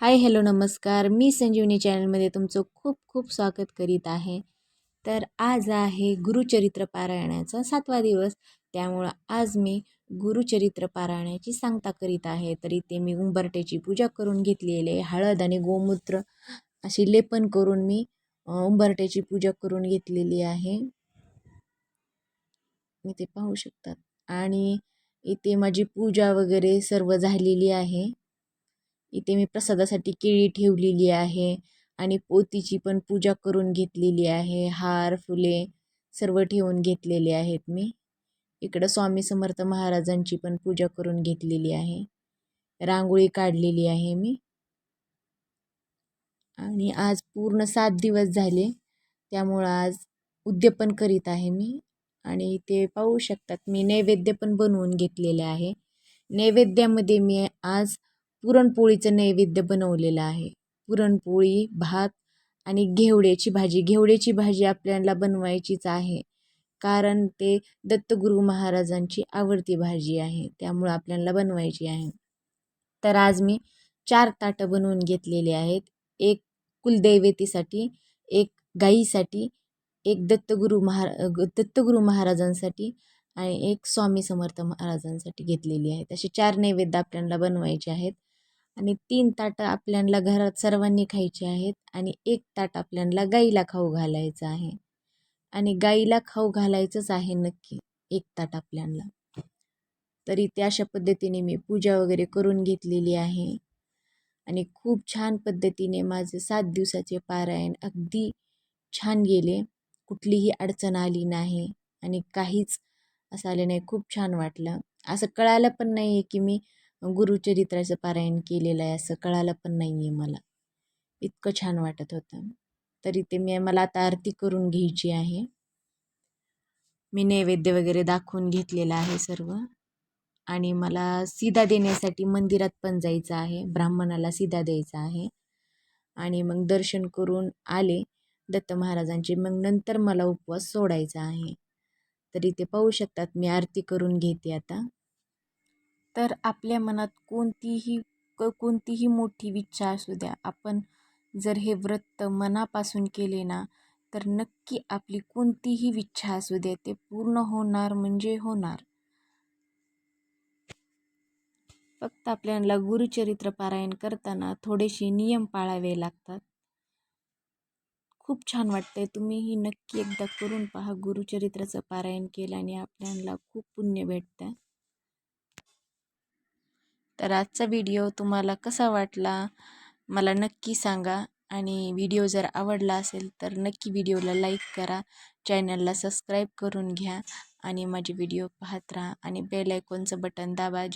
Hi hello नमस्कार. मी संजीवनी चॅनलमध्ये तुमचं खूप खूप स्वागत करीत आहे. तर आज आहे गुरुचरित्र पारायणाचा 7वा दिवस. त्यामुळं आज मी गुरुचरित्र पारायणाची सांगता करीत आहे. तर इथे मी उंबरठ्याची पूजा करून घेतलेली आहे. हळद आणि गोमूत्र अशी लेपन करून मी उंबरठ्याची पूजा करून घेतलेली आहे. इथे पाहू शकतात. आणि इथे माझी पूजा वगैरे सर्व झालेली आहे. इथे मी प्रसादासाठी केळी ठेवलेली आहे आणि पोतीची पण पूजा करून घेतलेली आहे. हार फुले सर्व ठेवून घेतलेले आहेत मी. इकडं स्वामी समर्थ महाराजांची पण पूजा करून घेतलेली आहे. रांगोळी काढलेली आहे मी. आणि आज पूर्ण 7 दिवस झाले, त्यामुळं आज उद्यापन करीत आहे मी. आणि ते पाहू शकतात मी नैवेद्य पण बनवून घेतलेले आहे. नैवेद्यामध्ये मी आज पुरणपोळीचं नैवेद्य बनवलेलं आहे. पुरणपोळी, भात आणि घेवड्याची भाजी. घेवड्याची भाजी आपल्याला बनवायचीच आहे, कारण ते दत्तगुरू महाराजांची आवडती भाजी आहे, त्यामुळं आपल्याला बनवायची आहे. तर आज मी 4 ताटं बनवून घेतलेली आहेत. एक कुलदैवतेसाठी, एक गाईसाठी, एक दत्तगुरू महाराजांसाठी आणि एक स्वामी समर्थ महाराजांसाठी घेतलेली आहेत. असे 4 नैवेद्य आपल्याला बनवायचे आहेत. आणि 3 ताटं आपल्याला घरात सर्वांनी खायचे आहेत आणि 1 ताट आपल्याला गाईला खाऊ घालायचं आहे. आणि गाईला खाऊ घालायचंच आहे नक्की 1 ताट आपल्याला. तरी त्या अशा पद्धतीने मी पूजा वगैरे करून घेतलेली आहे. आणि खूप छान पद्धतीने माझे 7 दिवसाचे पारायण अगदी छान गेले. कुठलीही अडचण आली नाही आणि काहीच असं आलं नाही. खूप छान वाटलं. असं कळालं पण नाही आहे की मी गुरुचरित्राचं पारायण केलेलं आहे, असं कळालं पण नाही आहे मला. इतकं छान वाटत होतं. तरी ते मला आता आरती करून घ्यायची आहे. मी नैवेद्य वगैरे दाखवून घेतलेलं आहे सर्व. आणि मला सिदा देण्यासाठी मंदिरात पण जायचं आहे. ब्राह्मणाला सिदा द्यायचा आहे. आणि मग दर्शन करून आले दत्त महाराजांचे, मग नंतर मला उपवास सोडायचा आहे. तर इथे पाहू शकतात मी आरती करून घेते आता. तर आपल्या मनात कोणतीही मोठी इच्छा असू द्या, आपण जर हे व्रत मनापासून केले ना, तर नक्की आपली कोणतीही इच्छा असू द्या ते पूर्ण होणार म्हणजे होणार. फक्त आपल्याला गुरुचरित्र पारायण करताना थोडेसे नियम पाळावे लागतात. खूप छान वाटतंय. तुम्हीही नक्की एकदा करून पहा. गुरुचरित्राचं पारायण केल्याने आपल्याला खूप पुण्य भेटतं. तर आजचा व्हिडिओ तुम्हाला कसा वाटला मला नक्की सांगा. आणि व्हिडिओ जर आवडला असेल तर नक्की व्हिडिओला लाईक करा, चॅनलला सबस्क्राईब करून घ्या आणि माझे व्हिडिओ पाहत राहा आणि बेल आयकॉनचं बटन दाबा.